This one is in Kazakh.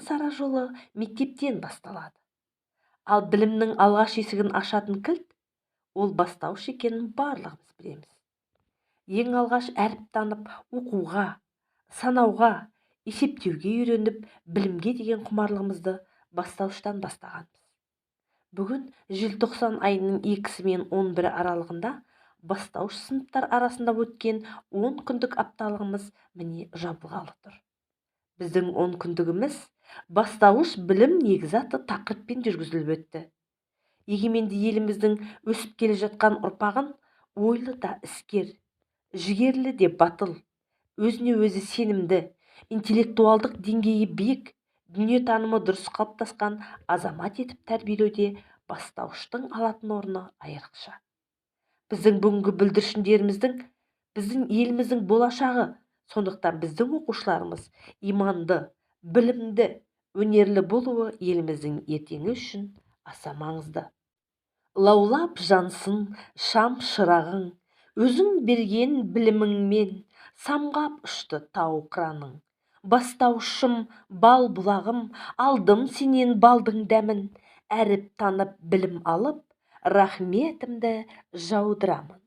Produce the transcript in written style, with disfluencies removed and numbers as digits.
сара жолы мектептен басталады. Ал білімнің алғаш есігін ашатын кілт ол бастауыш екенін барлығымыз білеміз. Ең алғаш әріп танып оқуға, санауға, есептеуге үйреніп, білімге деген құмарлығымызды бастауыштан бастағанбыз. Бүгін желтоқсан айының 2 мен 11 аралығында бастауыш сыныптар арасында өткен 10 күндік апталығымыз міне жабылғалы тұр. Біздің 10 күндігіміз бастауыш білім негізі атты тақырыппен жүргізіліп өтті. Егеменді еліміздің өсіп келе жатқан ұрпағын ойлы да іскер, жігерлі де батыл, өзіне өзі сенімді, интеллектуалдық деңгейі биік, дүниетанымы дұрыс қалыптасқан азамат етіп тәрбиелеуде бастауыштың алатын орны айрықша. Біздің бүгінгі бүлдіршіндеріміздің біздің еліміздің болашағы, сондықтан біздің оқушыларымыз иманды, білімді, өнерлі болуы еліміздің ертеңі үшін аса маңызды. Лаулап жансын шам шырағың, өзің берген біліміңмен самғап ұшты тау қыраның. Бастаушым бал бұлағым, алдым сенен балдың дәмін, әріп танып білім алып, рахметімді жаудырамын.